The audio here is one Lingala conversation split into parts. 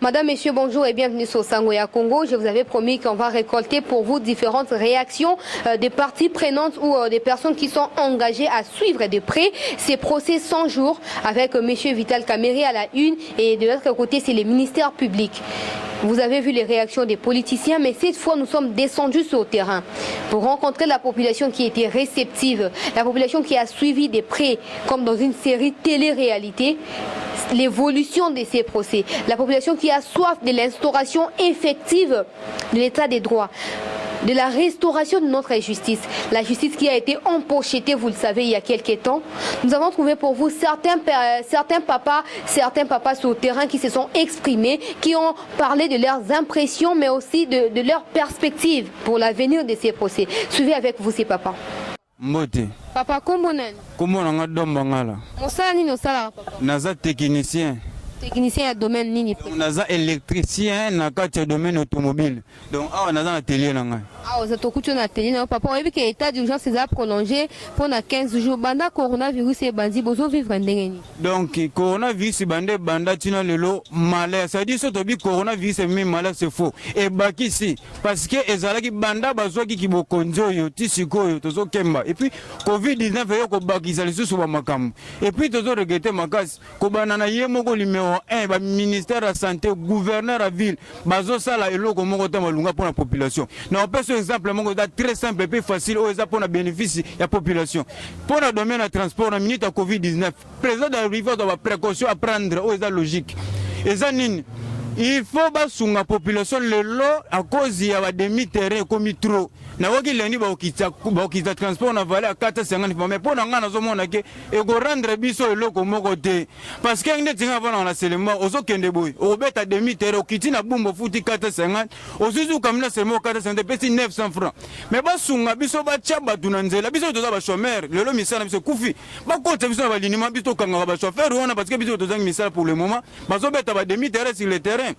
Madame, Messieurs, bonjour et bienvenue sur Sangoya Congo. Je vous avais promis qu'on va récolter pour vous différentes réactions des parties prenantes ou des personnes qui sont engagées à suivre de près ces procès 100 jours avec Monsieur Vital Kamerhe à la une et de l'autre côté c'est les ministères publics. Vous avez vu les réactions des politiciens, mais cette fois nous sommes descendus sur le terrain pour rencontrer la population qui était réceptive, la population qui a suivi de près, comme dans une série télé-réalité, l'évolution de ces procès, la population qui a soif de l'instauration effective de l'état des droits, de la restauration de notre justice, la justice qui a été empochetée, vous le savez, il y a quelques temps. Nous avons trouvé pour vous certains papas sur le terrain qui se sont exprimés, qui ont parlé de leurs impressions, mais aussi de leurs perspectives pour l'avenir de ces procès. Suivez avec vous ces papas. Mbote. Papa, comment on a dombangala. Naza technicien. Technicien à domaine nini. Naza électricien na kati domaine automobile. Donc awa naza atelier na ngai. Ah, vous êtes au couteau d'atelier. Papa, on a vu que l'état d'urgence s'est prolongé pendant 15 jours. Banda coronavirus et bandi bozo vivre ndengeni. Donc coronavirus bande banda tina lelo malheur. Ça dit soto bi coronavirus même malheur c'est faux. Et baki si parce que ezalaki banda bazo ki bokonzo yo tisiko yo tozo kemba. Et puis Covid-19 yo ko baki za lisusu ba makambo. Et puis tozo regretter makasi ko banana yemoko numéro 1 ba ministère de la santé gouverneur à ville bazo sala eloko moko ta malunga pour la population. Non exemple très simple et plus facile pour le bénéfice de la population. Pour le domaine du transport, la minute à Covid-19, le président de la République doit précaution à prendre, c'est logique. Et ça, il faut que la population le lot à cause de la demi-terrain comme trop. Na waki lendi ba okita transport na valeur à 450 mais pour nga na zo mona ke e go rendre biso eloko moko te parce que ngene tinga bana na seulement ozo kende boy o beta demi terre okiti na bumbo futi 450 ozuzu kamina seulement 450 pesi 900 francs mais ba sunga biso ba chaba tunanzela biso toza ba chômeur lelo misala biso kufi ba kota biso ba linima biso kanga ba chauffeur wana parce que biso toza misala pour le moment bazo beta ba demi terre sur le terrain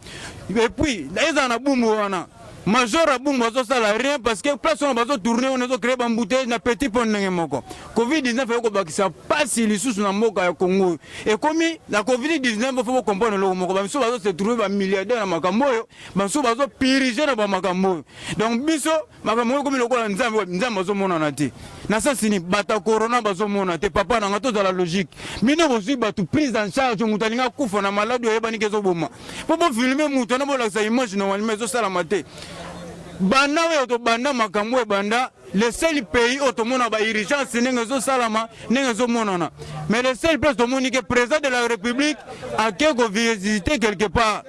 et puis eza na bumbo wana major à boum bazo sala rien parce que place on bazo tourner on a créé bambouteille na petit pont moko Covid-19 ko bakisa passe lisusu na mboka ya Congo et comme la Covid-19 faut comprendre le moko ba biso bazo se trouver ba milliardaire na makambo yo baso bazo piriger na ba makambo donc biso makambo comme lokola nzambe bazo mona na te na ça sini bata corona bazo mona te papa na ngato za la logique mino bosi batu prise en charge mutalinga kufa na malade yo ebani kezo boma popo filmer mutu na bola sa image na walime zo sala mate banda we to banda makambo banda le seul pays automona ba urgence nengezo salama nengezo monana mais le seul place automonique président de la République a quelque visiter quelque part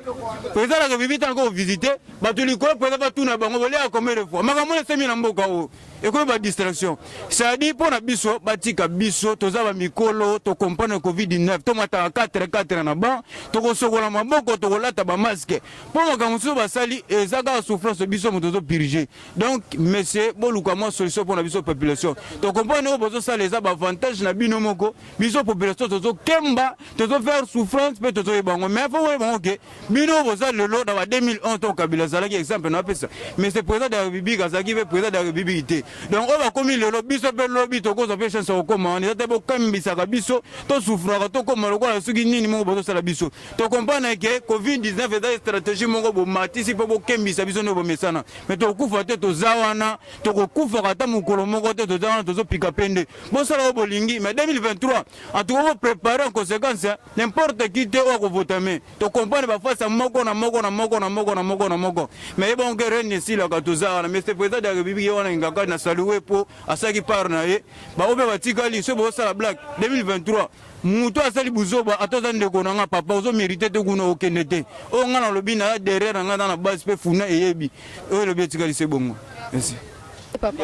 président de la République encore visiter ba tout liko président va tout na bango bolé a combien de fois makambo le semi na mboka o et quoi ba distraction ça dit pour na biso batika biso toza ba mikolo to comprendre Covid-19 to mata 4 na ba to ko sokola maboko to kolata ba masque pour makambo so ba sali ezaka souffrance biso moto purger donc monsieur boluka mo solution pour la population donc comprendre que ça les avantages na bino moko biso population tozo kemba tozo faire souffrance peut tozo bango mais faut voir que bino boza le lot dans 2011 to kabila zalaki exemple na pesa mais c'est président de la République azaki président de la République donc on va comme le lot biso pe lobby to ko za chance au comment on était beaucoup kambisa ka biso to souffrira to comme le quoi suki nini moko bozo sala biso to comprendre que Covid-19 est une stratégie moko bo matisi po kembisa biso no bo mesana mais to kufa te to zawana to kufa kata mukolo moko te to zawana to zo pika pende bon sala bo lingi mais 2023 en tout cas préparer en conséquence n'importe qui te o ko voter to comprendre ba face moko na moko mais bon que rien ici la to zawana mais c'est président de la République wana ngaka na saluer po asaki par na ye ba obe batika li so bo sala black 2023 muto asali buzoba atoza ndeko nanga papa ozo mériter te kuna okende te o nga na lobi na derrière nga na base pe funa eyebi o lobi etika li se bongo merci papa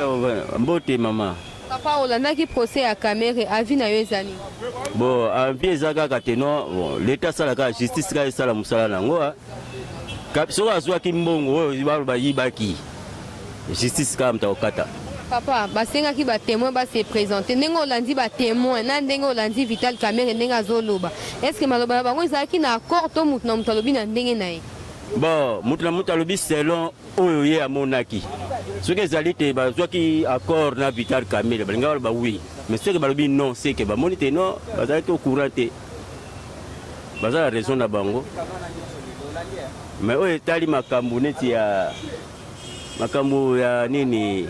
mbote mama papa olanda ki procès à Kamerhe avi na yo ezali bon avi ezaka kateno bon l'état sala ka justice ka sala musala nango so azwa ki mbongo oyo ba yibaki justice ka mta okata papa basenga ki ba témoin ba se présenter ndenge olandi ba témoin na ndenge olandi Vital Kamerhe ndenge azoloba est-ce que maloba bango ezaki na accord to mutu na mutu alobi na ndenge na ye bon mutu na mutu alobi selon oyo ye amonaki soki ezali te bazwaki accord na Vital Kamerhe balinga baloba oui mais soki balobi non c'est que bamoni te non bazalaki au courant te baza la raison na bango mais oyo etali makambo neti ya makambo ya nini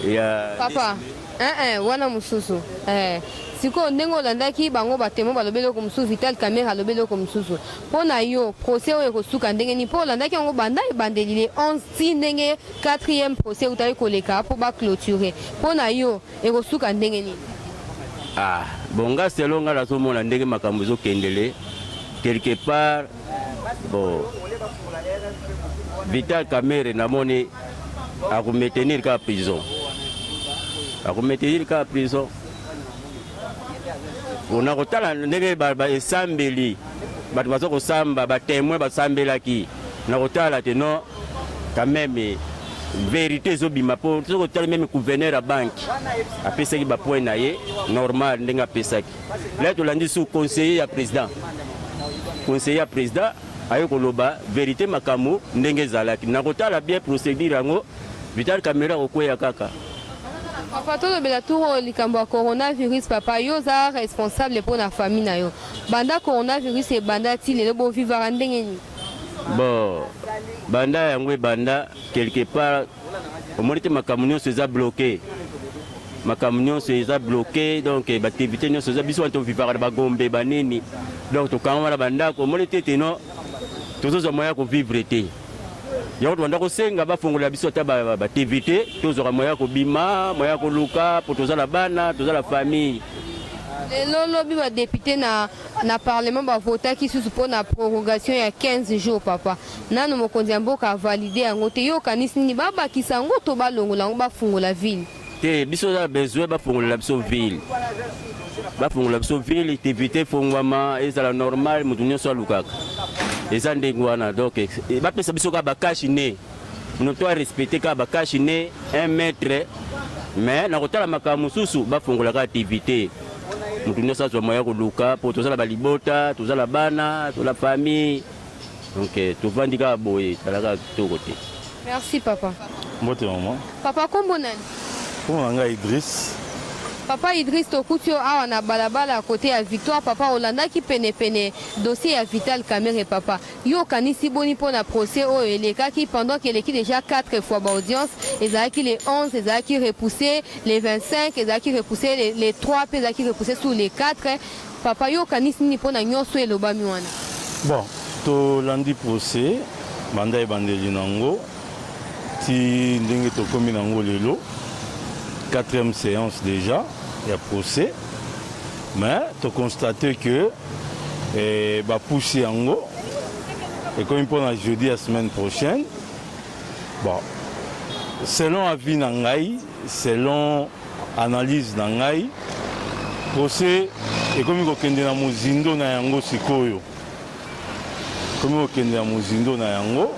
ya papa wana mosusu sikoyo ndenge olandaki bango batemo balobi eloko mosusu Vital Kamerhe alobi eloko mosusu mpo na yo procès oyo ekosuka ndenge nini mpo olandaki yango banda ebandeli le 11 ti ndenge 4e procès utali koleka mpo baclôture mpo na yo ekosuka ndenge nini? Bonga selo nga nazomona ndenge makambo ezokendele quelque part. Bon, Vital Kamerhe namoni akometenir ka prison. Akometenir ka prison. On a kotala ndenge esambeli bato bazo kosamba batémoin basambelaki na kotala te non quand même vérité ezobima po to kotala même gouverneur à banque apesaki ba point na ye normal ndenge apesaki. Là tolandi sous conseiller ya président. Conseiller ya président ayo koloba vérité makambo ndenge ezalaki na kotala bien procédure yango Vital Kamerhe okweya kaka. Papa tolobela turo likambo ya coronavirus papa yo za responsable pour la famille na yo banda coronavirus e banda ti lelo bo vivara ndenge ni? Bon banda yango banda quelque part omoni te makambo nyonso eza bloqué. Makambo nyonso eza bloqué donc baactivité nyonso eza biso wanto vivara bagombe banini donc tokanga wana bandako omoni te teno tozozwa moya kovivre te. Yango twanda kosenga bafongola biso ta baactivité tozora moya kobima moya koluka po tozala bana tozala famille. Lelo lobi ba député na parlement ba votaki susu po na prorogation ya 15 jours papa nano mokonzi ya mboka validé yango te yo kanisi nini babakisa yango to balongola yango bafungola ville te biso za besoin bafongola biso ville. Bafongola biso ville activité fongwama ezala normal mutu nyonso alukaka eza ndenge wana donc bapesa biso ka bakashi ne nous doit respecter ka bakashi ne 1 mètre mais na kotala makambo mosusu bafongola ka activité mutu nyonso azwa moya koluka po tozala balibota tozala bana tozala famille donc tovandi ka boye talaka kitoko te. Merci papa. Mbote maman. Papa kombo nani? Kombo nanga Idriss. Papa Idriss tokuti awa na balabala à côté ya Victoire papa olandaki pene dossier ya Vital Kamerhe papa yo kanisi boni pour na procès oyo elekaki pendant qu'il est déjà 4 fois ba audience ezalaki les 11 ezalaki repoussé les 25 ezalaki repoussé les 3 pe ezalaki repoussé sur les 4 papa yo kanisi ni pour na nyonso elobami wana. Bon to landi procès banda ebandeli nango ti ndenge tokomi nango lelo 4e séance déjà, il y a procès, mais tu as constaté que va pousser en haut, et comme il peut la jeudi la semaine prochaine, bon, selon avis Nangaï, selon analyse Nangaï, procès, et comme il y a un mozindo na yango sikoyo, comme il y a un mozindo na yango,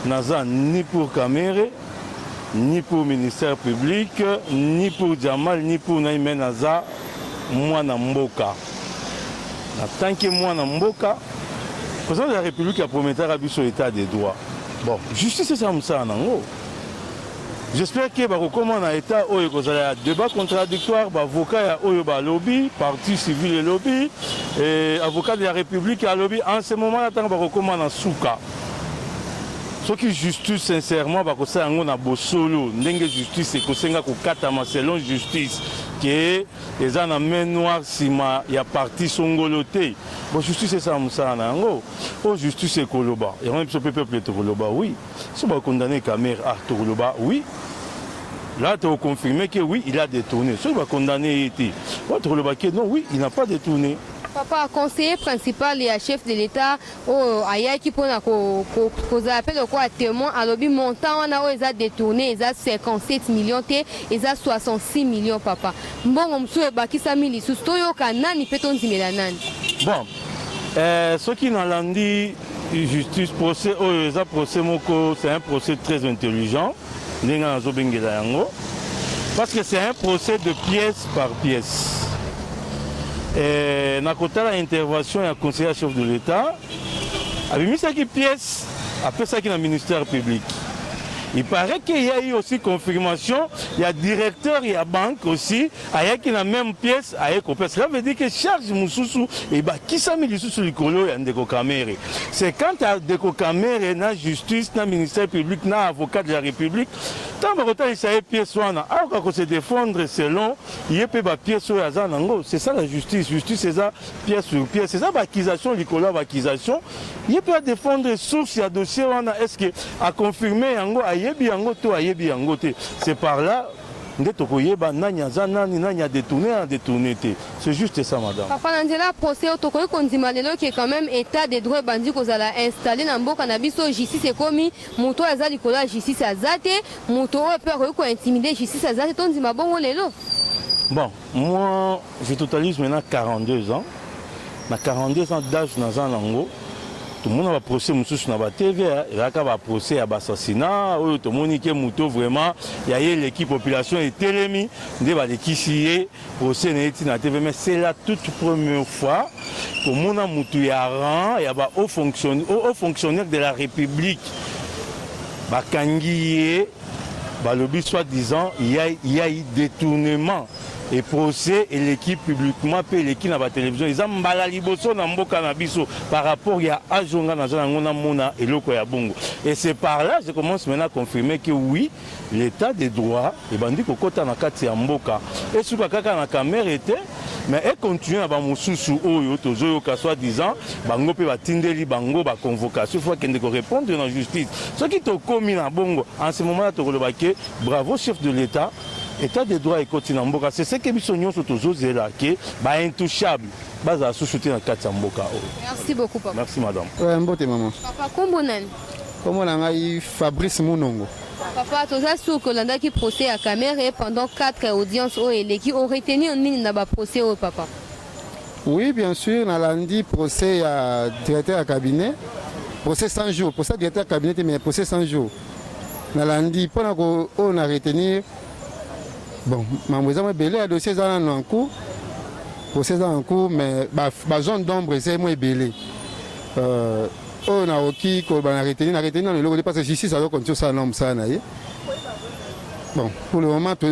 naza ni pour Kamerhe, ni pour le ministère public, ni pour Djamal, ni pour Naïmen Aza, moi na mboka. Tant que moi na mboka, le président de la République a promis à sur l'état des droits. Bon, justice c'est ça, nango. J'espère que comment on a état où il y a un débat contradictoire, avocat a lobby, parti civil et lobby, et avocat de la République a lobby. En ce moment, on comment on a souka. Ce qui justice sincèrement parce que on a bosolo ndenge justice c'est que senga ko katama selon justice que les ana main noire sima ya parti songoloté bon justice c'est ça musana ngo oh justice c'est koloba et même ce peuple to koloba oui si on condamner Kamerhe to koloba oui là tu as confirmé que oui il a détourné si on va condamner été to koloba que non oui il n'a pas détourné. Papa, conseiller principal et chef de l'État, ayaki pona ko appelle quoi témoin à lobby montant on a ils a détourné ils a 57 millions et ils a 66 millions papa. Bon msu bakisa mili sustoyo kanani peton zimela nani. Bon. Ce qui n'a landi justice procès ça procès moko c'est un procès très intelligent ndinga zo bengela yango parce que c'est un procès de pièce par pièce. Na kota l'intervention du conseiller chef de l'État, a mis ça qui pièce, après ça qui est le ministère public. Il paraît qu'il y a eu aussi confirmation, il y a directeur, il y a banque aussi, il y a qui la même pièce, cela veut dire que charge Moussoussou, et bah qui s'est mis sur le colo, il y a des caméras. C'est quand il y a des caméras, la justice, le ministère public, l'avocat de la République, tant que il s'est pièce, alors qu'on se défendre selon, il y a pas pièce sur c'est ça la justice. Justice, c'est ça, pièce sur pièce, c'est ça, l'accusation, l'accusation. Il peut défendre source, il y a dossier, est-ce que à confirmer, c'est par là. C'est juste ça, madame. Papa Nandela, procès au Tokoyo Kondimalelo qui est quand même état des droits bandits qu'on a installé dans le cannabis justice est commis, moto azali kola justice azate, moto peut intimider justice azate, ton dimabongo lelo. Bon, moi, je totalise maintenant 42 ans. Na 42 ans d'âge dans un lango. Tout le monde a un procès sur la TV, il y a un procès à l'assassinat, tout le monde a vraiment, il y a l'équipe population et télémi, il y a des procès sur la TV, mais c'est la toute première fois que le monde a un il y a un haut fonctionnaire de la République, Bakangiye, le but soi-disant, il y a eu détournement. Et procès et l'équipe publiquement puis l'équipe dans la télévision ils ont malaliboso na mboka na biso par rapport il y a ajonga na zana ngona mona et loko ya bongo et c'est par là je commence maintenant à confirmer que oui l'état des droits et bandi kokota na kati ya mboka et suka kaka na caméra était mais elle continue à ba mususu oyo tozo ka soit disant bango pe batindeli bango ba convocation faut qu'elle ne répondre dans la justice ce qui to commis na bongo en ce moment là to kolobake bravo chef de l'état. État des droits et continent mboka c'est ce que bisonyo là qui ba intouchable baza sous-soutenir dans quatre mboka. Merci beaucoup papa. Merci madame. Ouais mbote maman. Papa kombo nani? Kombo nanga Fabrice Munongo. Papa toza sur Kolanda qui procès à caméra pendant 4 audiences au et qui ont retenu en ligne na ba procès au papa. Oui bien sûr na lundi procès à directeur à cabinet procès 100 jours procès directeur à cabinet mais procès 100 jours. Na lundi pendant qu'on a retenu. Bon, je suis belé à dossier en cours, procès en cours, mais la zone d'ombre c'est moins belé. On a aussi retenu dans le logo parce que justice ça doit continuer ça norme ça. Bon, pour le moment, tout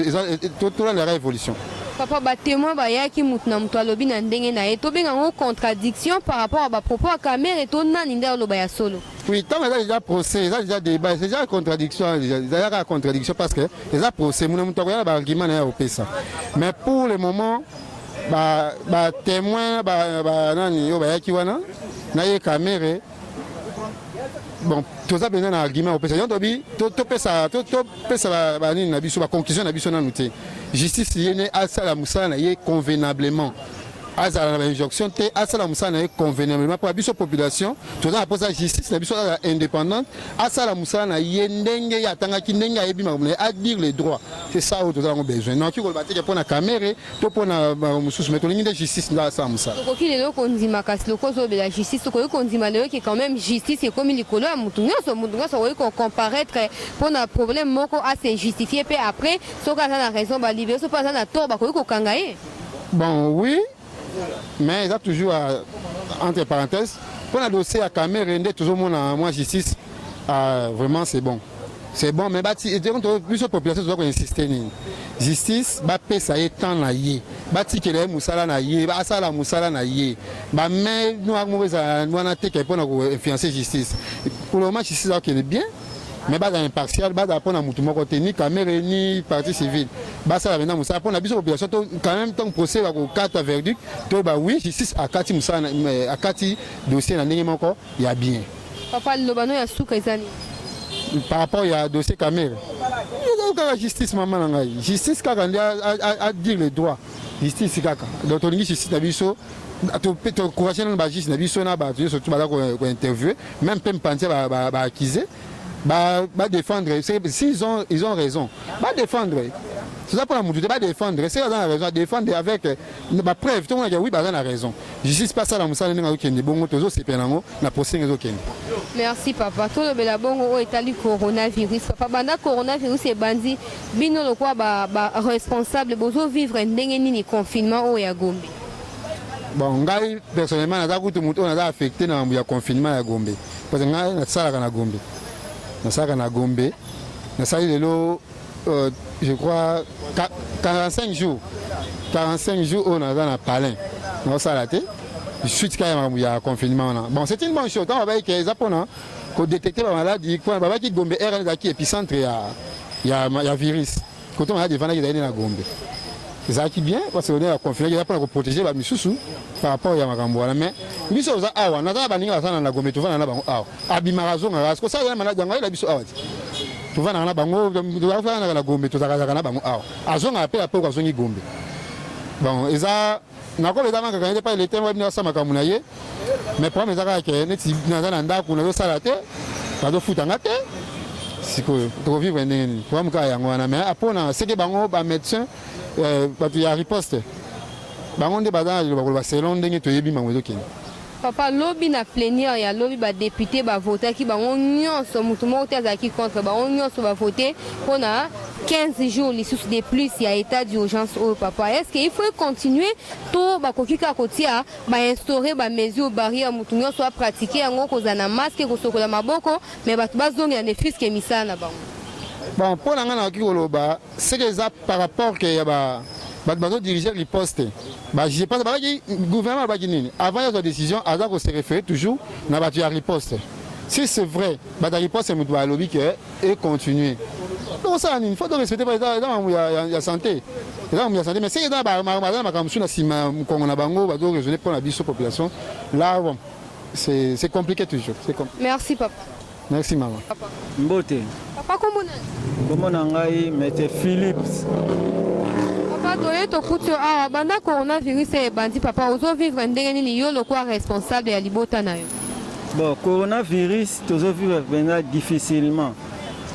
la révolution. Papa, ba témoin ba ya ki mutna mtu alobi na ndenge na ye to benga ngo contradiction par rapport à ba propos à caméra et to nani nda lo ba ya solo. Oui, tant que déjà procès, déjà débat, c'est déjà contradiction, déjà contradiction parce que déjà procès, mon mtu ya ba argument na ya opesa. Mais pour le moment, ba témoin ba nani yo ba ya ki wana na ye caméra. Bon, tout ça besoin d'un argument opesa. Donc to pesa ba nini na biso ba conclusion na biso na nuté. Justice yene asala musala ye convenablement. Asala na injonction te asala musala ye convenablement pour la biso population. Tout ça pose la justice na biso indépendante. Asala musala ye ndenge ya tanga ki ndenge ya yebi makamune à dire les droits. C'est ça où tout ça on besoin. Non ki ko bateke pour na caméra, to pour na mususu mais to lingi de justice na asala musala. Ko ki lelo ko ndima kasi loko zo be la justice ko ko ndima lelo ki quand même justice et comme likolo ya mutu nyonso oyi ko comparaître pour na problème moko à s'injustifier puis après soka na raison ba libérer so pas na tort ba ko kanga ye. Bon oui. Mais il y a toujours, entre parenthèses, pour un dossier à caméra, toujours moi justice, vraiment c'est bon. C'est bon, mais plus de population doit insister. Justice, ça est tant na yé. Bati que les moussala na yé, asala moussala na yé. Mais nous avons mauvaise pour influencer justice. Pour le moment, justice est bien. Mais bas impartial, bas pour na mutu moko ni caméra ni partie civile. Bas ça maintenant musa pour na biso population quand même tant procès va ko carte verdict to ba oui justice a kati musa a kati dossier na ndenge moko il y a bien. Papa lobano ya suka ezani. Par rapport à dossier caméra. Il y a la justice maman ngai. Justice kaka à dire les droits. Justice kaka. Donc on dit justice na biso to courager na ba justice na biso na ba surtout ba ko interviewer même peu penser ba accuser. Défendre, s'ils ont raison, défendre. C'est ça pour la moudou, défendre. C'est la raison, défendre avec la preuve. Tout le monde a dit oui, il a raison. Justice pas ça la moussa, merci papa. Tout le belabongo est allé coronavirus. Papa, banda coronavirus est bandi. Bino le quoi responsable. Bozo vivre un confinement au Yagombe. Bon, personnellement, on a affecté dans le confinement à Gombe. Parce que on a Nasaka na Gombe. nasali lelo je crois 45 jours on a dans palin na osala te suite quand même il y a confinement là. Bon, c'est une bonne chose. On va dire que Japon ko détecter la maladie quoi baba ki Gombe RN qui épicentre il y a virus. Quand on a des vana qui dans la Gombe. Ça qui bien parce qu'on est confiné il y a pas pour protéger ba misusu par rapport à makambo là mais biso za awa na za baninga sana na Gombe tuvana na bango awa abimarazo ngara ko ça ya maladie ngara biso awa tuvana na bango tuvana na Gombe tuzaka na bango awa azonga apela pe ko azongi Gombe. Bon, eza nako beza manga kanye pa le temps webina sama kamuna ye mais problème eza ka neti na za nda kuna yo sala te ba do futa ngate siko to vivre ndeni kwa mka yango wana mais apona c'est que bango ba médecin ba tu ya riposte bango nde bazana ba selon ndenge to yebi mango dokeni. Papa lobby na plénière ya lobby ba député ba voter ki bango nyonso mutu mo te azaki contre bango nyonso ba voter pona 15 jours les sous de plus il y a état d'urgence au papa. Est-ce qu'il faut continuer to ba kokika kotia ba instaurer ba mesures barrières mutu nyonso a pratiquer ngo kozana masque ko sokola maboko mais ba bazonga ya nefis ke misana bango. Bon pour la ngana kikoloba c'est que ça par rapport que ya ba bato diriger riposte je pense que le gouvernement avant la décision il faut se référer toujours à la riposte. Si c'est vrai la riposte c'est le lobby et continuer. Donc ça il faut respecter la santé mais c'est dans la population là bon, c'est compliqué toujours. Merci papa. Merci maman. Papa. Mbote. Papa comment ngai Maître Philips. Papa doye to kuto banda coronavirus e bandi papa ozo vivre ndenge nini yo lokwa responsable ya libota na yo. Bon, coronavirus tozo vivre vraiment difficilement.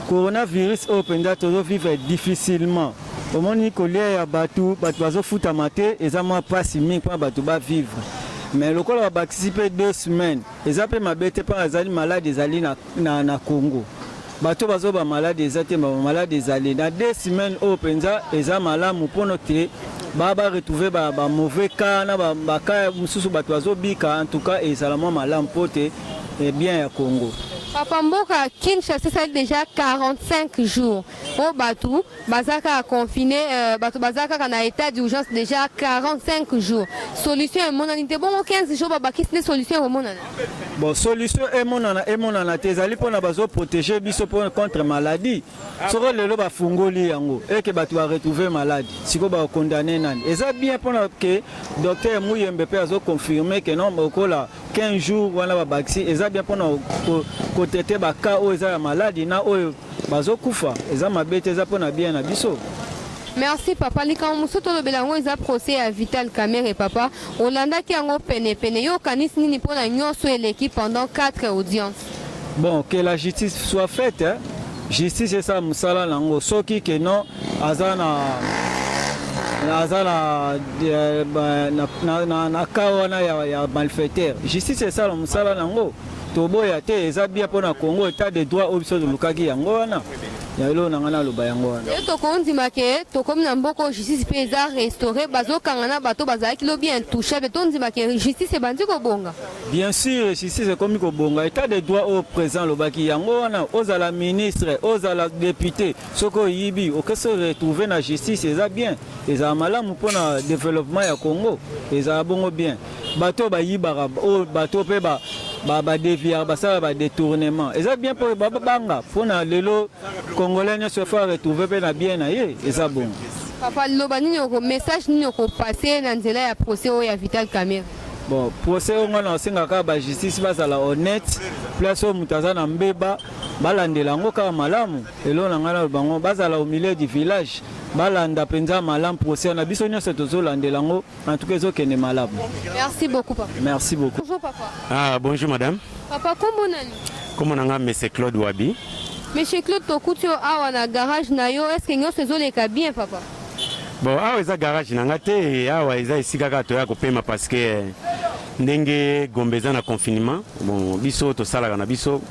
Coronavirus openda tozo vivre difficilement. Omoni kolia ya batu bazo futa mate ezama pasi mingi pour batu ba vivre. Mais le col va participer 2 semaines. Les appels m'abêtent pas azali malade des alliés na Congo. Bato bazo ba malade des até malade des alliés. Dans 2 semaines au penza eza malamu pour noter baba retrouver ba mauvais cas na ba cas mususu bato bazo bika en tout cas ezalama malamu pote et bien ya Congo. Papa Mboka Kinshasa c'est déjà 45 jours. Au Batou, Bazaka a confiné, Batou Bazaka na état d'urgence déjà 45 jours. Solution est mon année. Bon, 15 jours, Babaki, c'est solution au monde. Bon, solution est mon année. Tes alliés pour nous protéger contre maladie. Sur le loba fungoli yango et que Batou a retrouvé maladie. Si vous avez condamné nan. Et ça bien pour que docteur Mouyembe a confirmé que non, Mokola 15 jours on a vaccin. Et ça bien pour nous côté ba cas où eza maladie na oyo bazokufa eza mabete eza pona bien na biso. Merci papa lika musoto lobelango eza procès à Vital Kamerhe papa Olanda ki yango pene yo kanisi nini pona nyonso eleki pendant 4 audiences. Bon, que la justice soit faite hein? Justice c'est ça musala nango soki que non azana na kawana ya malfaiteur. Justice c'est ça musala nango. Toboya te eza bien pour na Congo état de droit au biso de lukaki yango wana ya lo nangana loba yango wana to kondima ke to comme na mboko justice pe eza restaurer bazo kangana bato bazaki lo bien touché be tondima ke justice e bandi ko bonga bien sûr justice comme ko bonga état de droit au présent lobaki yango wana ozala ministre ozala député soko yibi o que se retrouver na justice eza bien eza malamu pour na développement ya Congo eza bongo bien bato ba yibara o bato pe ba dévier ça va détournement et ça bien pour banga pour na lelo congolais ne se faire retrouver bien na ye et ça bon papa lobani ko message ni ko passer na nzela ya procès o ya Vital Kamerhe. Bon procès on a singaka ba justice bazala honnête place au mutaza na mbeba balandela ngo ka malamu elo na ngala bango bazala au milieu du village balanda penza malamu procès na biso nyonso tozolandela ngo en tout cas ezokende malamu. Merci beaucoup papa. Merci beaucoup. Bonjour papa. Ah bonjour madame. Papa comment nani? Comment nanga monsieur Claude Wabi? Monsieur Claude Tokutio awa na garage na yo est-ce que nyonso ezoleka bien papa? Bon awa eza garage nanga te awa eza esika ka toya kopema parce que ndenge Gombe eza na confinement bon biso tosalaka na biso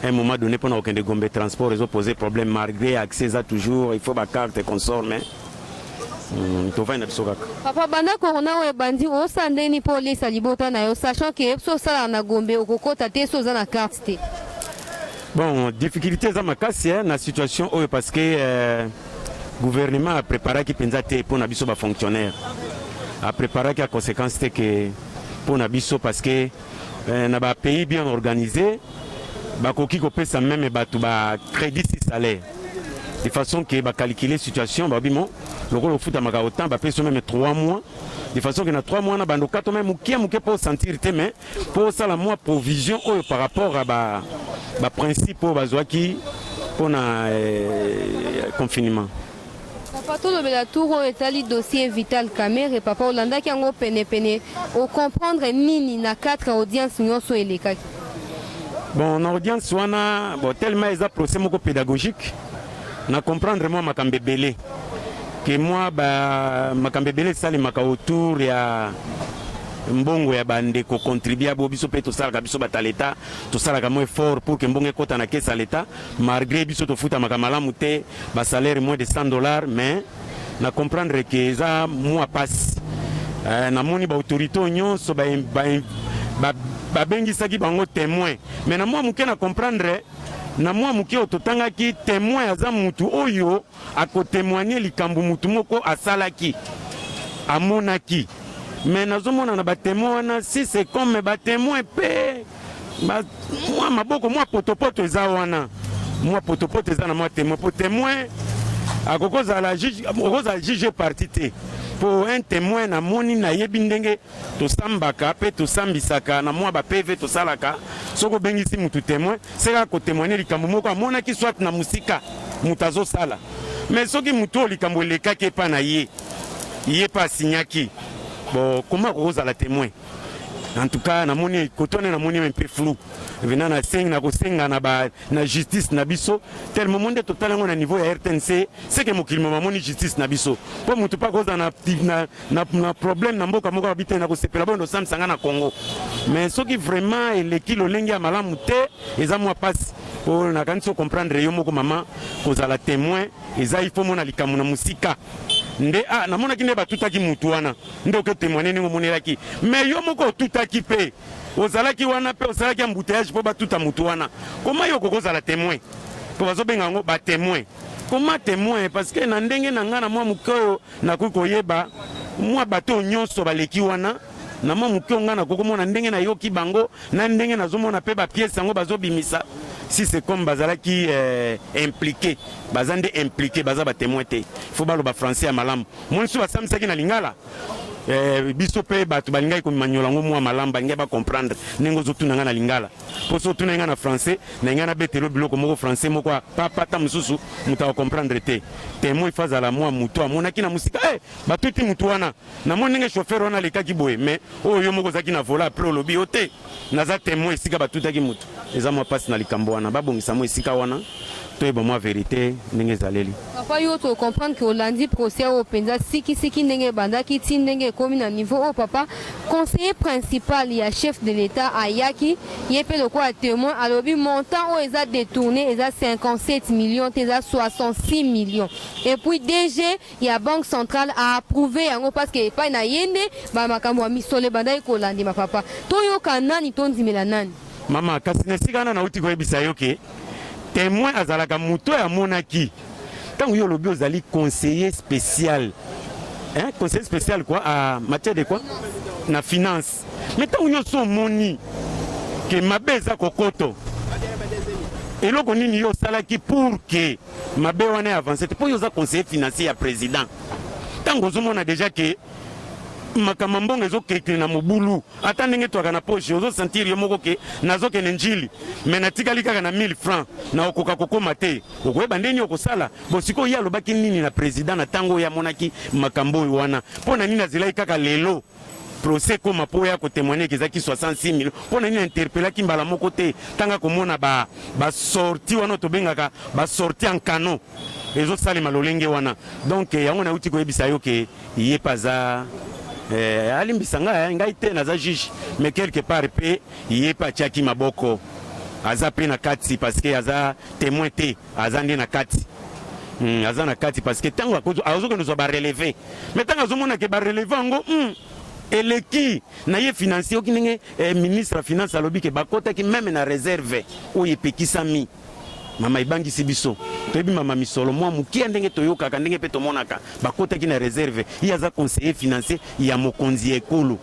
à un moment donné pendant aucun de Gombe transport ils ont posé problème malgré accès à toujours il faut ba carte consort mais to va na biso kaka. Papa banda corona we bandi o sandeni polisa libota na yo sachant que so sala na Gombe okokota te so za na carte te. Bon, difficulté za makasi na situation oyo parce que gouvernement a préparé qui penza te pour na biso ba fonctionnaire. A préparé qui a conséquence te que pour na biso parce que na ba pays bien organisé ba koki ko pesa même batu ba crédit si salaire. De façon que ba calculer situation ba bimo loko le foot amaka autant ba pesa même 3 mois. De façon que na 3 mois na bando kato même muke pour sentir te mais pour ça la mois provision oyo par rapport à ba principe bazwaki pour na confinement. Papa tout le tour etali dossier Vital Kamerhe papa Olanda ki yango pene au comprendre nini na 4 audience nyonso elekaki. Bon na audience wana bon tellement ils a procès moko pédagogique na comprendre moi makambe belé que moi ba makambe belé sali maka autour ya mbongo ya bande ko contribuer bo biso pe to sala biso bataleta to sala ka mo effort pour que mbongo ekota na caisse à l'état malgré biso to futa makamala muté ba salaire moins de $100 mais na comprendre que ça moi passe na moni ba autorité nyonso ba bengi saki bango témoin mais na moi muke na comprendre na moi muke ototanga ki témoin aza mutu oyo ako témoigner likambu mutu moko asalaki amonaki. Mais nous avons des témoins, si c'est comme des témoins, moi, moi, potopoto, moi, potopoto, moi, témoin. Pour témoin, à cause de la juge partie. Pour un témoin, na moni na yebindenge, to sambaka, pe to sambisaka, na moi, ba PV, to salaka, soko bengi si mutu témoin, c'est là que témoigner likambo moko, mona qui soit na musika, mutazo sala. Mais ce qui muto likambo leka ke pa na ye pas signaki. Bon, comment on a la témoin? En tout cas, na moni kotone na moni un peu flou. Venant na sing na ko singa na justice na biso, tel moment de total on a niveau ya RTNC, c'est que mokilimo moni justice na biso. Po mutu pa koza na problème na mboka moko habiter na ko sepela bondo samsanga na Congo. Mais ce qui vraiment est le kilo lengi ya malamu te, eza moi passe. On a quand comprendre yo moko mama koza la témoin, eza il faut mona likamu na musika. Nde namona kine batutaki mutu wana nde oke témoigner ningo monelaki mais yo moko tutaki pe ozalaki wana pe ozalaki embouteillage po batuta mutu wana comment yo kokoza la témoin po bazobenga ngo ba témoin comment témoin parce que na ndenge na ngana mwa mukoyo na koyeba mwa bato nyonso baleki wana na mwa mukoyo ngana kokomona ndenge na yoki bango na ndenge nazomona pe ba pièce ngo bazobimisa. Si c'est comme bazala qui impliqué, bazande impliqué, bazaba témoin te. Faut balo ba français à malam. Mon sou basam saki na lingala. Biso pe batu balinga ko manyola ngo mwa malam ba ngeba comprendre. Nengo zotu na ngana lingala. Po so tu na ngana français, na ngana betelo biloko moko français moko papa ta mususu muta comprendre te. Témoin faza la mwa muto amona kina musika batu ti mutu wana. Na mon nenge chauffeur wana le kaki boye mais yo moko zaki na vola après lobi ote. Naza témoin sika batu ta ki mutu. Eza moi passe na likambo wana babongisa mo esika wana toyeba moi vérité ndenge ezaleli. Papa yo to comprendre que Olandi procès au penza siki ndenge bandaki ti ndenge komi na niveau au papa conseiller principal ya chef de l'état ayaki yepe loko a témoin alobi montant o eza détourné eza 57 millions eza 66 millions et puis DG ya banque centrale a approuvé yango parce que pas na yende ba makambo ya misole bandai ko Olandi ma papa to yo kanani to ndimela nani. Mama kasi nesikana na uti koyebisa yo ke témoin azalaka muto ya monaki tango yo lobi ozali conseiller spécial conseiller spécial quoi à matière de quoi na finance mais tango nyonso moni ke mabe eza kokoto eloko nini yo osalaki pour que mabe wana avance te po yo oza conseiller financier ya président tango ozomona déjà ke makama mbongo ezokekele na mobulu ata ndenge twaka na poche ozosentir yo moko ke nazokende njili me natikali kaka na 1000 francs na okoka kokoma te okoyeba ndeni okosala bosiko ye alobaki nini na président na ntango oyo amonaki makambo oyo wana mpo na nini azelaki kaka lelo procès koma mpo ya kotémoigne kezaki 66 millions mpo na nini interpellaki mbala moko te ntanga komona basorti wana tobengaka basorti en canon ezosalema lolenge wana donc yango nauti koyebisa yo ke ye paza alimbisa ngai te naza juge mais quelque part pe ye pa tiaki maboko aza pe na kati parce que aza témoin te aza nde na kati aza na kati parce que tango azokende kozwa barelevé mais tango azomona ke barelevé yango eleki na ye financier oki ndenge ministre ya finance alobi ke bakotaki meme na réserve oyo epekisami mama ebangisi biso toyebi mama misolo mwa mokia ndenge toyokaka ndenge mpe tomonaka bakotaki na réserve ye aza conseiller financier ya mokonzi ya ekolo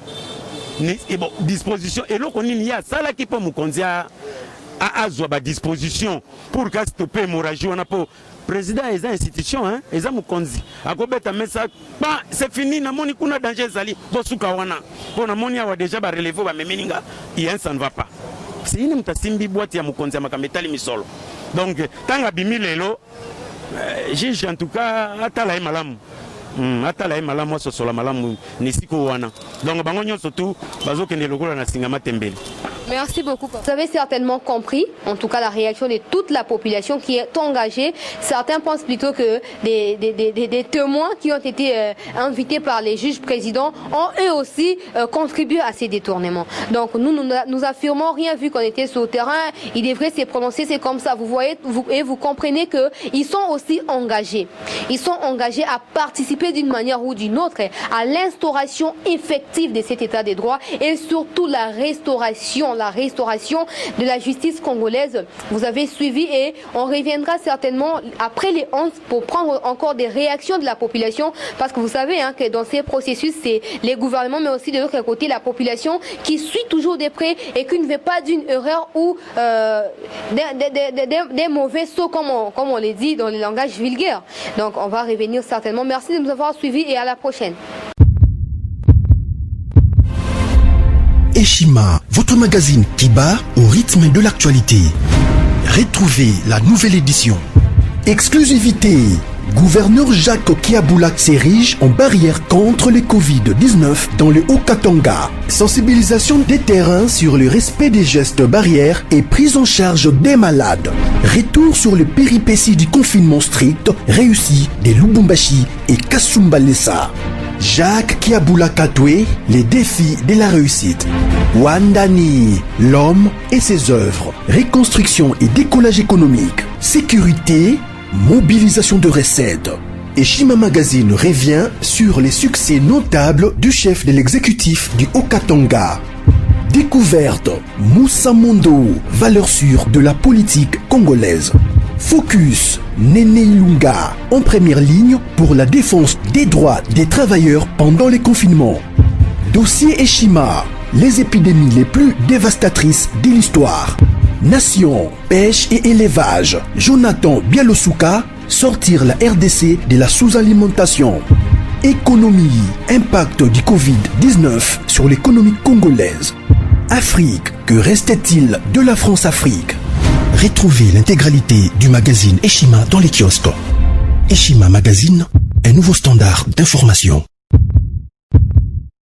bon, disposition eloko nini ye asalaki mpo mokonzi azwa badisposition pour kasi tope hémorragie wana mpo président eza institution hein eza mokonzi akobeta mesa pa c'est fini namoni kuna danger ezali bosuka wana mpo namoni awa déjà barelevo bamemeninga yen ça ne va pas c'est une mutasimbi boîte ya mokonzi ya makambo etali misolo donc tanga bimi lelo juge en tout cas atala ye malamu atala ye malamu asosola malamu nisiko wana donc bango nyonso tu bazokende lokola na singama tembele. Merci beaucoup. Vous avez certainement compris, en tout cas la réaction de toute la population qui est engagée. Certains pensent plutôt que des témoins qui ont été invités par les juges présidents ont eux aussi contribué à ces détournements. Donc nous affirmons rien vu qu'on était sur le terrain. Ils devraient se prononcer, c'est comme ça. Vous voyez, vous comprenez qu'ils sont aussi engagés. Ils sont engagés à participer d'une manière ou d'une autre à l'instauration effective de cet état de droit et surtout la restauration de la justice congolaise. Vous avez suivi et on reviendra certainement après les 11 pour prendre encore des réactions de la population parce que vous savez hein, que dans ces processus, c'est les gouvernements mais aussi de l'autre côté la population qui suit toujours de près et qui ne veut pas d'une erreur ou des mauvais sauts comme on les dit dans le langage vulgaire. Donc on va revenir certainement. Merci de nous avoir suivis et à la prochaine. Eshima, votre magazine qui bat au rythme de l'actualité. Retrouvez la nouvelle édition. Exclusivité. Gouverneur Jacques Kiaboulak s'érige en barrière contre le Covid-19 dans le Haut-Katanga. Sensibilisation des terrains sur le respect des gestes barrières et prise en charge des malades. Retour sur les péripéties du confinement strict réussi de Lubumbashi et Kasumbalesa. Jacques Kiaboulak Katoué, les défis de la réussite. Wandani, l'homme et ses œuvres. Reconstruction et décollage économique. Sécurité, mobilisation de recettes. Eshima Magazine revient sur les succès notables du chef de l'exécutif du Haut-Katanga. Découverte, Moussa Mondo, valeur sûre de la politique congolaise. Focus, Néné Ilunga, en première ligne pour la défense des droits des travailleurs pendant les confinements. Dossier Eshima, les épidémies les plus dévastatrices de l'histoire. Nation, pêche et élevage. Jonathan Bialosuka, sortir la RDC de la sous-alimentation. Économie, impact du Covid-19 sur l'économie congolaise. Afrique, que restait-il de la France-Afrique? Retrouvez l'intégralité du magazine Eshima dans les kiosques. Eshima Magazine, un nouveau standard d'information.